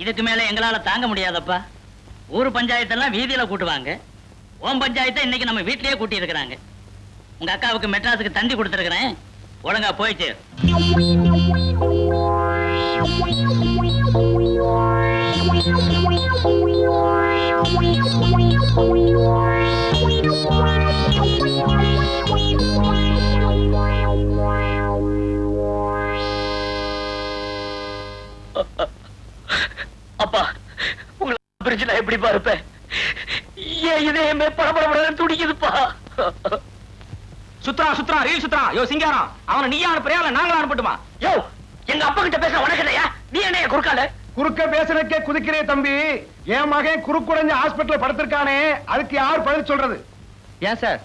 இதுக்கு மேல எங்களால தாங்க முடியாதப்பா. ஊர் பஞ்சாயத்தெல்லாம் வீதியில கூட்டுவாங்க. ஓம் பஞ்சாயத்தை இன்னைக்கு நம்ம வீட்லயே கூட்டி இருக்கிறாங்க. உங்க அக்காவுக்கு மெட்ராஸுக்கு தந்தி கொடுத்துருக்கிறேன். ஒழுங்கா போயிட்டு அப்பா, உங்களை பிரிச்சு நான் எப்படி இருப்பேன்? ஏன் இதயமே படபடபடன்னு துடிக்குதுப்பா. சுத்ரா ரீல் சுத்ரா. யோ சிங்காரம், அவனை நீயா அனுப்புறியா இல்ல நாங்களா அனுப்பட்டுமா? யோ, எங்க அப்பா கிட்ட பேச உனக்கு இல்லையா? நீ என்ன குறுக்கால? குறுக்க பேசுறதுக்கே குதிக்கிறே தம்பி. என் மகன் குறுக்குடைஞ்ச ஹாஸ்பிட்டல் படுத்திருக்கானே, அதுக்கு யார் பதில் சொல்றது? ஏன் சார்,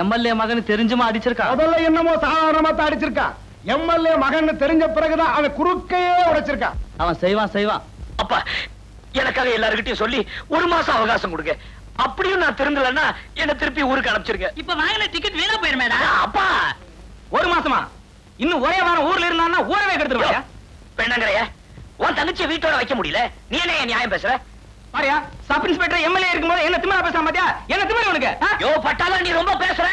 எம்எல்ஏ மகன் தெரிஞ்சுமா அடிச்சிருக்கா? அதெல்லாம் என்னமோ சாதாரணமா தான் அடிச்சிருக்கான். எம்எல்ஏ மகன் தெரிஞ்ச பிறகுதான் அவன் குறுக்கையே உடைச்சிருக்கான். அவன் செய்வான். அப்பா, எனக்காக எல்லாருக்கிட்டையும் சொல்லி 1 மாசம் அவகாசம் கொடுங்க. அப்படியும் நான் திருந்தலன்னா என்ன திருப்பி ஊருக்கு அனுப்பிச்சிருங்க. இப்ப வாங்கின டிக்கெட் வீணா போயிருமேடா. அப்பா, 1 மாசமா? இன்னும் ஒரே வாரம் ஊர்ல இருந்தான்னா ஊரவே கெடுத்துருவாயா? பெண்ணங்கறைய உன் தங்கச்சியை வீட்டோட வைக்க முடியல, நீ என்ன நியாயம் பேசுற? பாரியா, சப் இன்ஸ்பெக்டர் எம்எல்ஏ இருக்கும்போது என்ன திமிரா பேசாம பாத்தியா? என்ன திமிர உனக்கு? யோ பட்டாளா, நீ ரொம்ப பேசுற.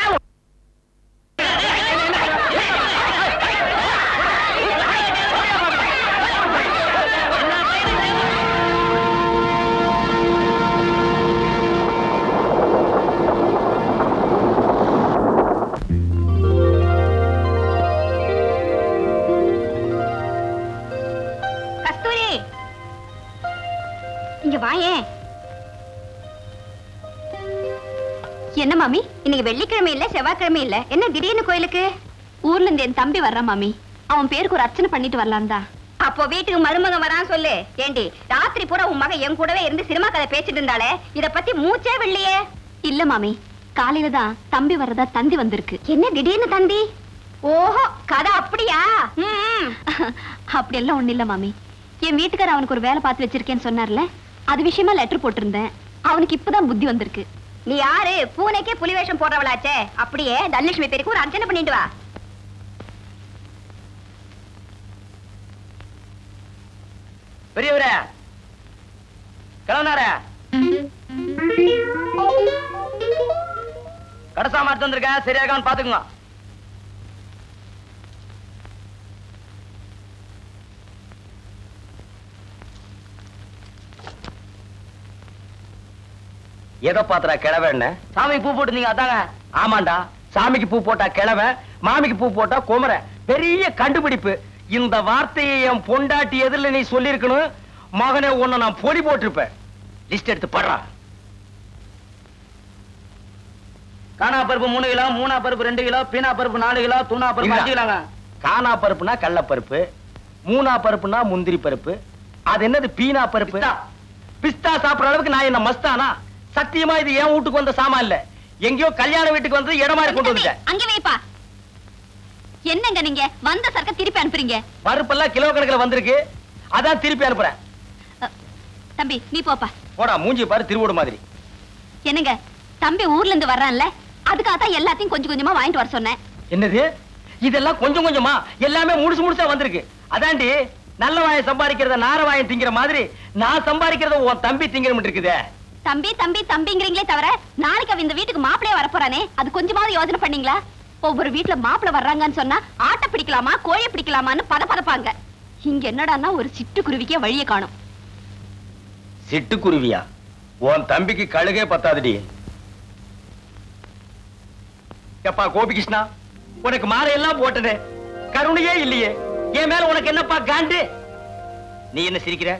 என்ன மாமி, இன்னைக்கு வெள்ளிக்கிழமை இல்ல செவ்வாய்க்கிழமை இல்ல, என்ன திடீர்னு கோயிலுக்கு? ஊர்ல இருந்து என் தம்பி வர்றான் மாமி. அவன் பேருக்கு ஒரு அர்ச்சனை பண்ணிட்டு வரலாம் தான். அப்போ வீட்டுக்கு மருமகன் வரான் சொல்லு. ஏண்டி, ராத்திரி பூரா உன் மகன் என் கூடவே இருந்து சினிமா கதை பேசிட்டு இருந்தாலே, இத பத்தி மூச்சே வெள்ளியே. இல்ல மாமி, காலையில தான் தம்பி வர்றதா தந்தி வந்திருக்கு. என்ன திடீர்னு தந்தி? ஓஹோ, கதை அப்படியா? அப்படி எல்லாம் ஒண்ணு இல்ல மாமி. என் வீட்டுக்கார அவனுக்கு ஒரு வேலை பார்த்து வச்சிருக்கேன்னு சொன்னார்ல, அது விஷயமா லெட்டர் போட்டிருந்தேன். அவனுக்கு இப்பதான் புத்தி வந்திருக்கு. நீ யாரு? பூனைக்கே புலி வேஷம் போடுறவளாச்சே. அப்படியே தனலட்சுமி பேருக்கு ஒரு அர்ச்சனை பண்ணிட்டு வா. பெரியவரே, கிளம்புனாரே, கடைசா மாட்டு வந்திருக்கேன், சரியா இருக்கான்னு பாத்துக்குங்க. எதை பாத்துறா கிழவ? என்ன சாமிக்கு பூ போட்டுருந்தீங்க? அதாங்க. ஆமாண்டா, சாமிக்கு பூ போட்டா கிழவ, மாமிக்கு பூ போட்டா குமர. பெரிய கண்டுபிடிப்பு. இந்த வார்த்தையை என் பொண்டாட்டி எதிரில நீ சொல்லிருக்கணும். மகனே, உன்னை நான் பொடி போட்டிருப்பேன். லிஸ்ட் எடுத்து படுறா. காணா பருப்பு 3 கிலோ, மூணா பருப்பு 2 கிலோ, பீனா பருப்பு 4 கிலோ, தூணா பருப்பு 5 கிலோங்க. காணா பருப்புனா கடலப்பருப்பு, மூணா பருப்புனா முந்திரி பருப்பு. அது என்னது பீனா பருப்பு? பிஸ்தா சாப்பிடுற அளவுக்கு நான் என்ன மஸ்தானா? சத்தியமா இது என் வீட்டுக்கு வந்த சாமான் இல்ல. எங்கயோ கல்யாண வீட்டுக்கு வந்து இடம் மாதிரி கொண்டு வந்துட்டேன். அங்க வைப்பா. என்னங்க நீங்க வந்த சரக்க திருப்பி அனுப்புறீங்க? பருப்பெல்லாம் கிலோ கணக்குல வந்திருக்கு, அதான் திருப்பி அனுப்புறேன். தம்பி நீ போப்பா. போடா, மூஞ்சி பாரு திருவோடு மாதிரி. என்னங்க, தம்பி ஊர்ல இருந்து வர்றான்ல, அதுக்காக தான் எல்லாத்தையும் கொஞ்சம் கொஞ்சமா வாங்கிட்டு வர சொன்னேன். என்னது இதெல்லாம் கொஞ்சம் கொஞ்சமா? எல்லாமே முழுசு முழுசா வந்திருக்கு. அதாண்டி நல்ல வாயை சம்பாதிக்கிறத நார வாயை திங்கிற மாதிரி நான் சம்பாதிக்கிறத உன் தம்பி திங்கிற மட்டும் இருக்குதே. தம்பி தம்பி தம்பிங்கிறீங்களே தவிர, நாளைக்கு அவன் இந்த வீட்டுக்கு மாப்பிளைய வரப்போறானே, அது கொஞ்சமாவது யோசனை பண்ணீங்களா? ஒவ்வொரு வீட்டுல மாப்பிளை வர்றாங்கன்னு சொன்னா ஆட்டை பிடிக்கலாமா கோழி பிடிக்கலாமான்னு பதப்பாங்க. இங்க என்னடான்னா ஒரு சிட்டுக்குருவிக்கே வழியை காணும். சிட்டுக்குருவியா? உன் தம்பிக்கு கழுகே பத்தாதுடி. எப்பா கோபிகிருஷ்ணா, உனக்கு மாலையெல்லாம் போட்டனே, கருணையே இல்லையே. என் மேல உனக்கு என்னப்பா காண்டு? நீ என்ன சிரிக்கிற?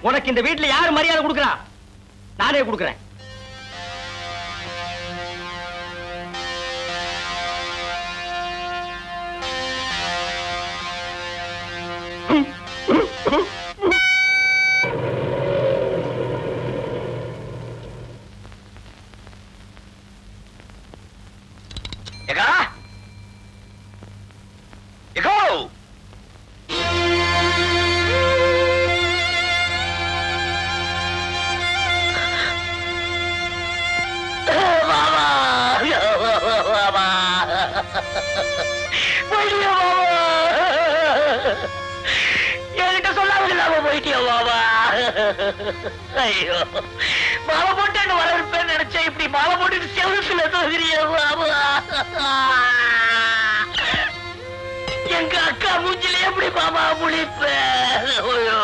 உனக்கு இந்த வீட்டுல யாரு மரியாதை கொடுக்கறா? நானே கொடுக்கறேன். என்கிட்ட சொல்லாம சொல்லாம போயிட்டியா மாமா? ஐயோ, மாலை போட்டு வரவேற்பேன்னு நினைச்சேன், இப்படி மாலை போட்டு செவத்துல தோகிறிய மாமா. எங்க அக்கா மூஞ்சில எப்படி மாமா முழிப்ப? ஐயோ,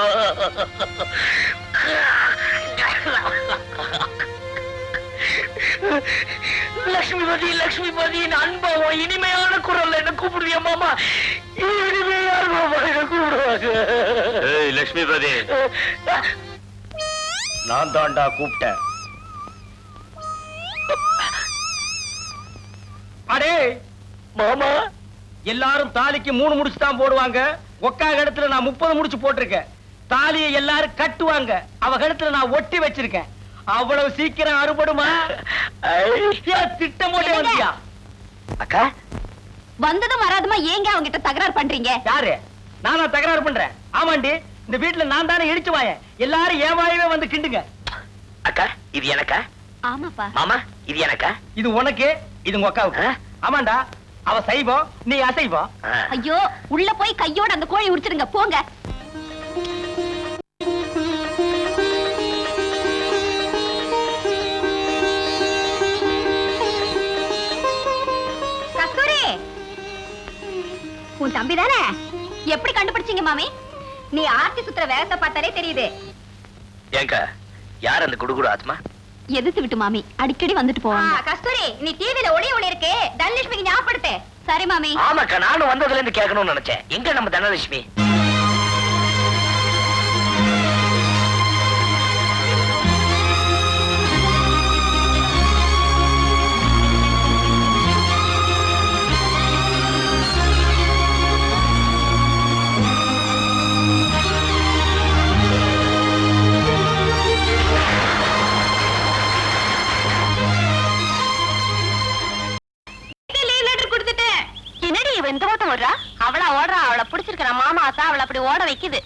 லட்சுமிபதி லட்சுமிபதி அன்பம் இனிமையான குரல் என்ன கூப்பிடுவியா மாமா? இனிமையான மாமா என்ன கூப்பிடுவாங்க. லட்சுமிபதி, நான் தாண்டா கூப்பிட்டேன். அடே மாமா, எல்லாரும் தாலிக்கு 3 முடிச்சு தான் போடுவாங்க. ஒக்கா கழுத்துல நான் 30 முடிச்சு போட்டிருக்கேன். தாலியை எல்லாரும் கட்டுவாங்க. அவ கழுத்துல நான் ஒட்டி வச்சிருக்கேன். அவ்வளவு சீக்கிரம் அறுபடுமா? திட்டம் போட்டே வந்தியா? அக்கா வந்ததும் வராதுமா ஏங்க அவங்க கிட்ட தகராறு பண்றீங்க? யாரு? நானா தகராறு பண்றேன்? ஆமாண்டி, இந்த வீட்டுல நான் தானே இடிச்சு வாயேன். எல்லாரும் என் வாயவே வந்து கிண்டுங்க. அக்கா, இது எனக்கா? ஆமாப்பா. மாமா, இது எனக்கா? இது உனக்கு, இது உங்க அக்காவுக்கு. ஆமாண்டா, அவ சைவம், நீ அசைவம். ஐயோ, உள்ள போய் கையோட அந்த கோழி உரிச்சிடுங்க போங்க. கஸ்தூரி, உன் தம்பி தானே? எப்படி கண்டுபிடிச்சீங்க மாமி? நீ ஆர்த்தி சுத்துற வேகத்தை பார்த்தாலே தெரியுது. ஏங்கா, யார் அந்த குடுகுடு ஆத்மா? எதிர்த்து விட்டு மாமி அடிக்கடி வந்துட்டு போவாங்க. கஸ்தூரி, நீ டிவில ஒளி இருக்கு, தனலட்சுமிக்கு ஞாபகப்படுத்து. சரி மாமி. ஆமாக்கா, நானும் வந்ததுல இருந்து கேட்கணும்னு நினைச்சேன். எங்க நம்ம தனலட்சுமி? அவளா ஓடுறா? அவளை பிடிச்சிருக்கிற மாமா ஆசா அவளை அப்படி ஓட வைக்குது.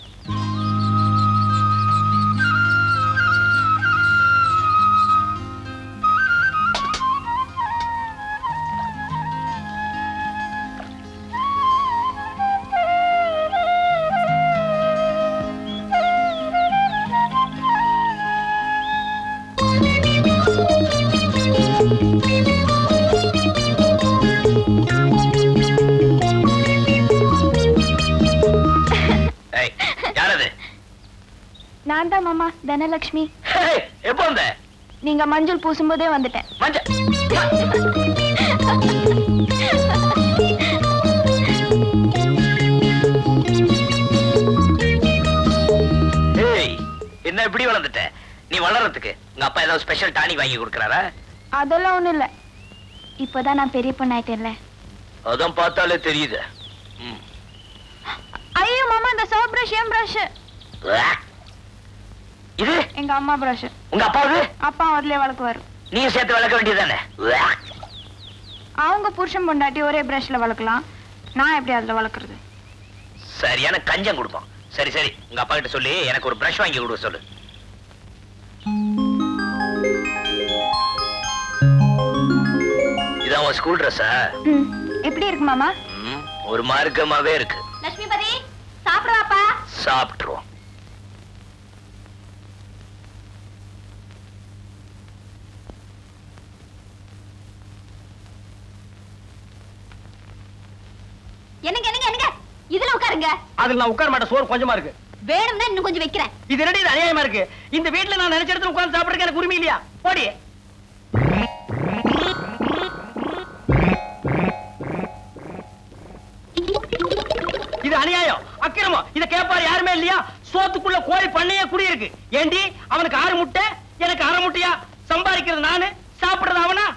நான் தான் மாமா, தனலட்சுமி. எப்போ வந்த? நீங்க மஞ்சள் பூசும்போதே வந்துட்டேன். மஞ்சள் என்ன இப்படி வளர்ந்துட்ட? நீ வளர்றதுக்கு உங்க அப்பா ஏதாவது ஸ்பெஷல் டானிக் வாங்கி கொடுக்கறாரா? அதெல்லாம் ஒண்ணும் இல்ல, இப்பதான் நான் பெரிய பொண்ணாயிட்டேன்ல. அதான் பார்த்தாலே தெரியுது. ஐயோ மாமா, இந்த சோப் பிரஷ் என் பிரஷ். இது எங்க அம்மா பிரஷ். உங்க அப்பாவது? அப்பா அதுலயே வளர்க்குவாரு. நீ சேர்த்து வளர்க்க வேண்டியதானே? அவங்க புருஷன் பொண்டாட்டி ஒரே பிரஷ்ல வளர்க்கலாம், நான் எப்படி அதுல வளர்க்கறது? சரியான கஞ்சம் கொடுப்போம். சரி சரி, உங்க அப்பா கிட்ட சொல்லி எனக்கு ஒரு பிரஷ் வாங்கி கொடுக்க சொல்லு. இதான் உன் ஸ்கூல் ட்ரெஸ்ஸா? எப்படி இருக்கு மாமா? ஒரு மார்க்கமாவே இருக்கு. லட்சுமிபதி, சாப்பிடுவாப்பா. சாப்பிட்டுருவோம். என்னங்க என்னங்க என்னங்க, இதுல உட்காருங்க. அதுல நான் உட்கார மாட்டேன், சோறு கொஞ்சமா இருக்கு. வேணும்னா இன்னும் கொஞ்சம் வைக்கிறேன். இது என்னடி இது அநியாயமா இருக்கு? இந்த வீட்டுல நான் நினைச்ச இடத்துல உட்கார்ந்து சாப்பிடுறதுக்கு எனக்கு உரிமை இல்லையா? போடி. இது அநியாயம், அக்கிரமம். இத கேட்பாரு யாருமே இல்லையா? சோத்துக்குள்ள கோழி பண்ணையே குடி இருக்கு. ஏண்டி அவனுக்கு 6 முட்டை, எனக்கு 1/2 முட்டையா? சம்பாதிக்கிறது நானு, சாப்பிடுறது அவனா?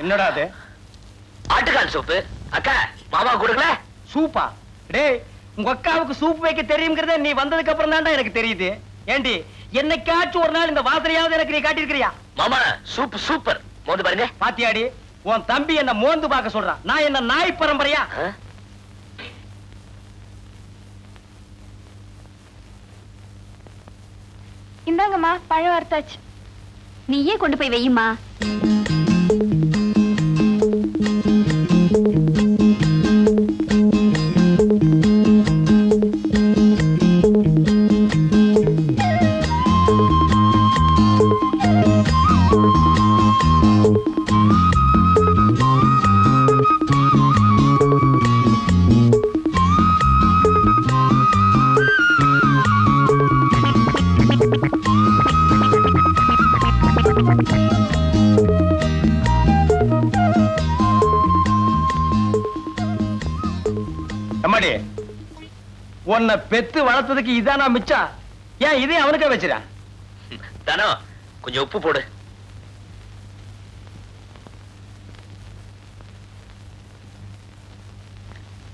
என்னடா அது? ஆட்டுக்கால் சூப்பு. அக்கா, மாமா கொடுக்கல? சூப்பா? டேய், உங்க அக்காவுக்கு சூப் வைக்க தெரியுங்கிறத நீ வந்ததுக்கு அப்புறம் தான்டா எனக்கு தெரியுது. ஏண்டி, என்னைக்காச்சும் ஒரு நாள் இந்த வாசனையாவது எனக்கு நீ காட்டியிருக்கிறியா? மாமா, சூப் சூப்பர். மோந்து பாருங்க. பாத்தியாடி, உன் தம்பி என்ன மோந்து பார்க்க சொல்றான். நான் என்ன நாய் பரம்பரையா? இந்தாங்கம்மா, பழம் வறுத்தாச்சு. நீயே கொண்டு போய் வையுமா. அம்மாடி, உன்னை பெத்து வளர்த்ததுக்கு இதானா மிச்சம்? ஏன் இதையும் அவனுக்கே வச்சிடா? தானோ கொஞ்சம் உப்பு போடு.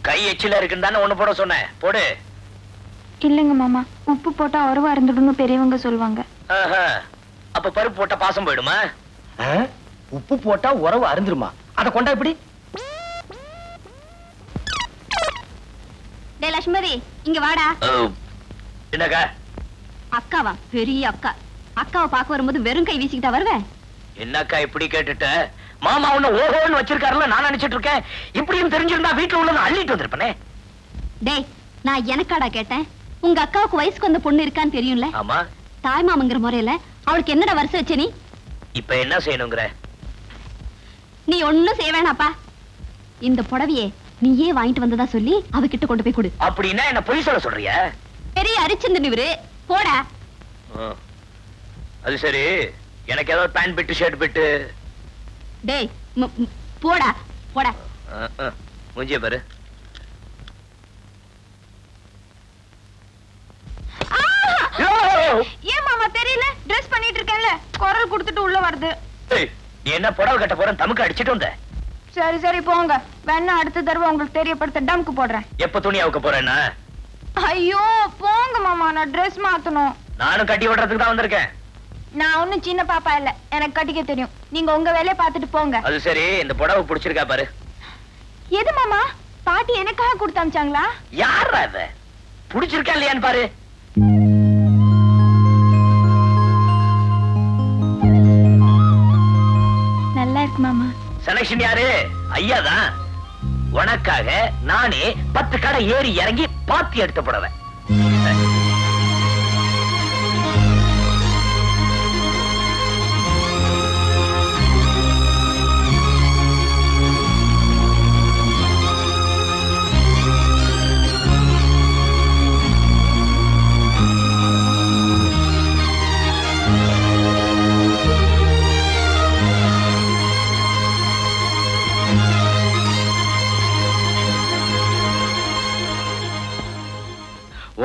கை எச்சில இருக்குன்னு தானே ஒண்ணு போட சொன்னேன், போடு. இல்லைங்க மாமா, உப்பு போட்டா உறவா இருந்துடும்னு பெரியவங்க சொல்லுவாங்க. ஆஹா. அப்ப பருப்பு போட்டா பாசம் போயிடுமா? உப்பு போட்டா உறவு அருந்துருமா? அத கொண்டா இப்படி. டேய் லட்சுமதி, இங்க வாடா. என்னக்கா? அக்காவா? பெரிய அக்கா. அக்காவை பார்க்க வரும்போது வெறும் கை வீசிக்கிட்டா வருவேன்? என்னக்கா இப்படி கேட்டுட்ட? மாமா உன்ன ஓஹோன்னு வச்சிருக்காருல, நான் நினைச்சிட்டு இருக்கேன். இப்படியும் தெரிஞ்சிருந்தா வீட்டுல உள்ளதை அள்ளிட்டு வந்திருப்பனே. டேய், நான் எனக்காடா கேட்டேன்? உங்க அக்காவுக்கு வயசுக்கு வந்த பொண்ணு இருக்கான்னு தெரியும்ல? ஆமா. தாய்மாமங்கிற முறையில அவளுக்கு என்னடா வருஷம் வச்ச நீ? இப்ப என்ன செய்யணுங்கிற? நீ ஒண்ணும் செய்ய வேணாப்பா. இந்த புடவையே நீயே வாங்கிட்டு வந்ததா சொல்லி அவகிட்ட கொண்டு போய் கொடு. அப்படின்னா என்ன பொய் சொல்ல சொல்றிய? பெரிய அரிச்சந்திரன் இவரு, போடா. அது சரி, எனக்கு ஏதாவது பேண்ட் பிட்டு ஷர்ட் பிட்டு. டேய் போடா போடா. மூஞ்சிய பாரு. ஏன் மாமா தெரியல? ட்ரெஸ் பண்ணிட்டு இருக்கேன்ல, குரல் கொடுத்துட்டு உள்ள வருது. நீ என்ன புடவை கட்ட போற? தமுக்கு அடிச்சிட்டு வந்த. சரி சரி போங்க, வேணா அடுத்த தடவை உங்களுக்கு தெரியப்படுத்த டம்க்கு போடுறேன். எப்ப துணி அவுக்க போறேன்னா? ஐயோ போங்க மாமா, நான் ட்ரெஸ் மாத்தணும். நானும் கட்டி விடுறதுக்கு தான் வந்திருக்கேன். நான் ஒண்ணும் சின்ன பாப்பா இல்ல, எனக்கு கட்டிக்க தெரியும். நீங்க உங்க வேலையை பார்த்துட்டு போங்க. அது சரி, இந்த புடவை பிடிச்சிருக்கா பாரு. எது மாமா? பாட்டி எனக்காக கொடுத்து அமிச்சாங்களா? யாரா இவ? பிடிச்சிருக்கா இல்லையான்னு பாரு. நல்லா இருக்கு மாமா. செலக்ஷன் யாரு? ஐயாதான். உனக்காக நானே 10 கடை ஏறி இறங்கி பாத்தி எடுத்து புடவை.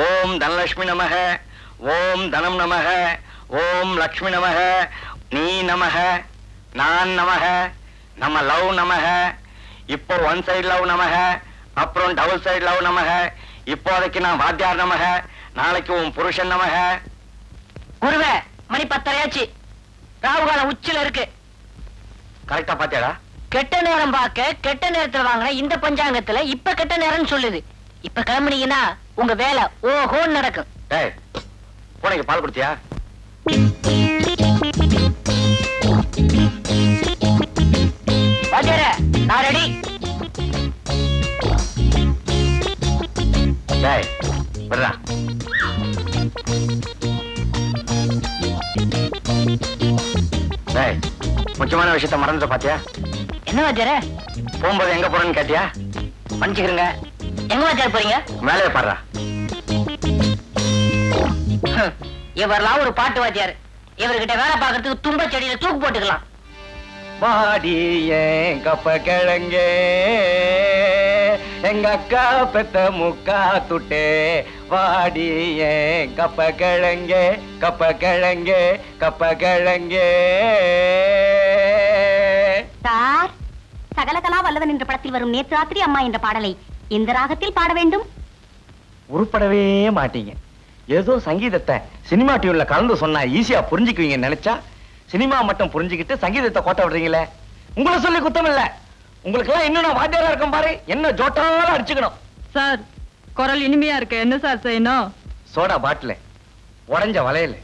ஓம் தனலட்சுமி நமக, ஓம் தனம் நமக, ஓம் லக்ஷ்மி நமக, நீ நமக, நான் நமக, நம்ம லவ் நமக. இப்போ ஒன் சைடு லவ் நமக, அப்புறம் டபுள் சைடு லவ் நமக. இப்போதைக்கு நான் வாத்தியார் நமக, நாளைக்கு உன் புருஷன் நமக. குருவே, மணி 10:30 ராகுகாலம் உச்சில இருக்கு. கரெக்டா பாத்தியாடா? கெட்ட நேரம் பார்க்க கெட்ட நேரத்துல வாங்கின இந்த பஞ்சாங்கத்துல இப்ப கெட்ட நேரம்னு சொல்லுது. இப்ப கிளம்புனீங்கன்னா உங்க வேலை ஓஹோன்னு நடக்கும். டேய், பூனைக்கு பால் குடுத்தியா? வாத்தியாரே, நான் ரெடி. டேய், வர்றா. டேய், முக்கியமான விஷயத்த மறந்துட்ட பாத்தியா? என்ன வாத்தியாரே? போகும்போது எங்க போறேன்னு கேட்டியா? மன்னிச்சுக்கிறேங்க. எங்க வாத்தியார் போறீங்க? மேலே பாடுறா. இவரெல்லாம் ஒரு பாட்டு வாத்தியார். இவர்கிட்ட வேலை பார்க்கறதுக்கு தும்ப செடியில தூக்கு போட்டுக்கலாம். மாடி கப்ப கிழங்கே, எங்க அக்கா பெத்த முக்கா துட்டே. வாடி கப்ப கிழங்கே, கப்ப கிழங்கே, கப்ப கிழங்கே. சார், சகலகலா வல்லவன் என்ற படத்தில் வரும் நேற்று ராத்திரி அம்மா என்ற பாடலை எந்த ராகத்தில் பாட வேண்டும்? உருப்படவே மாட்டீங்க. ஏதோ சங்கீதத்தை சினிமா டியூன்ல கலந்து சொன்னா ஈஸியா புரிஞ்சுக்குவீங்க நினைச்சா சினிமா மட்டும் புரிஞ்சுக்கிட்டு சங்கீதத்தை கோட்ட விடுறீங்களே. உங்களை சொல்லி குத்தம் இல்ல. உங்களுக்கு எல்லாம் இன்னும் நான் வாத்தியாரா இருக்கேன் பாரு. என்ன ஜோட்டாலும் அடிச்சுக்கணும். சார், குரல் இனிமையா இருக்கு, என்ன சார் செய்யணும்? சோடா பாட்டில், உடைஞ்ச வளையல்,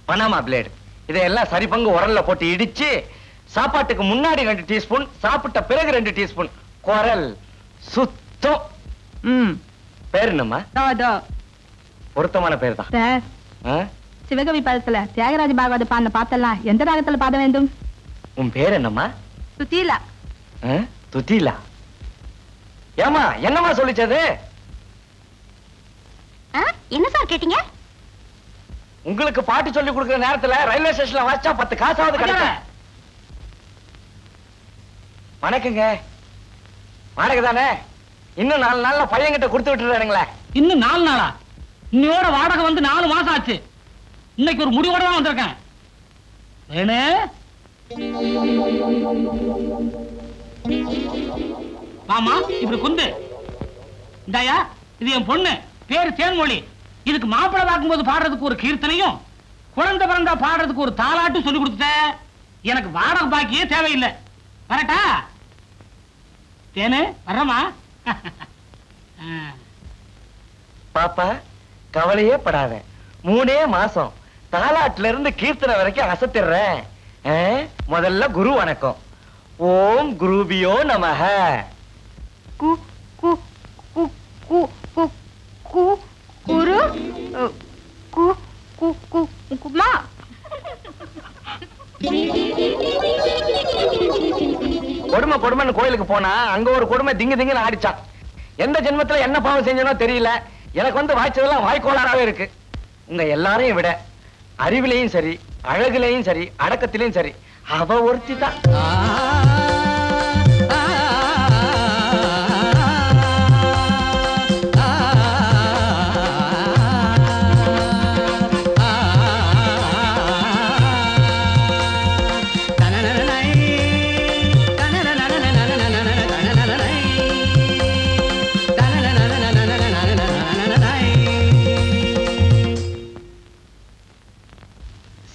பனாமா பிளேடு, இதையெல்லாம் சரி பங்கு உரல்ல போட்டு இடிச்சு சாப்பாட்டுக்கு முன்னாடி 2 டீஸ்பூன், சாப்பிட்ட பிறகு 2 டீஸ்பூன். குரல் சுத்தம். பேர் என்னம்மா? பொருத்தமான பேர் தான் சார். சிவகவி பதத்துல தியாகராஜ பாகவத பாடின பாத்தெல்லாம் எந்த ராகத்துல பாட வேண்டும்? உன் பேர் என்னம்மா? சுத்தீலா. துத்தீலா. ஏமா என்னம்மா சொல்லிச்சது? என்ன சார் கேட்டீங்க? உங்களுக்கு பாட்டு சொல்லி கொடுக்கிற நேரத்துல ரயில்வே ஸ்டேஷன்ல வாச்சா 10 காசாவது கிடைக்கும். வணக்கங்க. வாடகை தானே? இன்னும் 4 நாள்ல பையன்கிட்ட கொடுத்து விட்டுறானுங்களே. இன்னும் 4 நாளா? இன்னையோட வாடகை வந்து 4 மாசம் ஆச்சு. இன்னைக்கு ஒரு முடிவோட தான் வந்திருக்கேன். வேணு மாமா இப்படி குந்து. இந்தாயா, இது என் பொண்ணு, பேரு தேன்மொழி. இதுக்கு மாப்பிள்ளை பார்க்கும்போது பாடுறதுக்கு ஒரு கீர்த்தனையும், குழந்தை பிறந்தா பாடுறதுக்கு ஒரு தாலாட்டும் சொல்லி கொடுத்த. எனக்கு வாடகை பாக்கியே தேவையில்லை. வரட்டா? தேனு வர்றமா? பாப்பா கவலையே படாத. 3 மாசம் தாலாட்டுல இருந்து கீர்த்தனை வரைக்கும் அசத்திடுறேன். முதல்ல குரு வணக்கம். ஓம் குருபியோ நமஹ. கு கு கு கு கு கு குரு கு கு கு குமா. கொடுமை கொடுமைன்னு கோயிலுக்கு போனா அங்க ஒரு கொடுமை திங்கு திங்குன்னு ஆடிச்சான். எந்த ஜென்மத்துல என்ன பாவம் செஞ்சனோ தெரியல. எனக்கு வந்து வாய்ச்சதெல்லாம் வாய்க்கோளாறாவே இருக்கு. உங்க எல்லாரையும் விட அறிவிலையும் சரி, அழகுலையும் சரி, அடக்கத்திலையும் சரி, அவ ஒருத்தி தான்.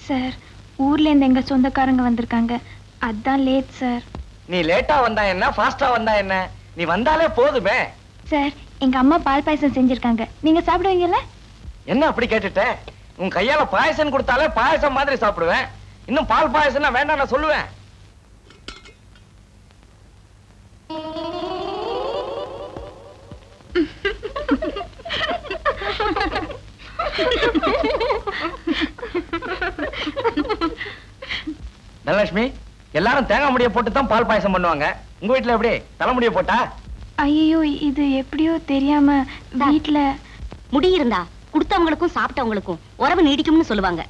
சார், ஊர்ல இருந்து எங்க சொந்தக்காரங்க வந்திருக்காங்க, அதான் லேட் சார். நீ லேட்டா வந்தா என்ன, ஃபாஸ்டா வந்தா என்ன, நீ வந்தாலே போதுமே. சார், எங்க அம்மா பால் பாயசம் செஞ்சிருக்காங்க, நீங்க சாப்பிடுவீங்கல்ல? என்ன அப்படி கேட்டுட்ட? உன் கையால பாயசம் கொடுத்தாலே பாயசம் மாதிரி சாப்பிடுவேன். இன்னும் பால் பாயசம்னா வேண்டாம் நான் சொல்லுவேன். தனலட்சுமி, எல்லாரும் தேங்காய் முடிய போட்டு தான் பால் பாயசம் பண்ணுவாங்க. உங்க வீட்டுல எப்படி தலைமுடிய போட்டா? ஐயோ, இது எப்படியோ தெரியாம வீட்ல முடி இருந்தா கொடுத்தவங்களுக்கும் சாப்பிட்டவங்களுக்கும் உறவு நீடிக்கும்னு சொல்லுவாங்க.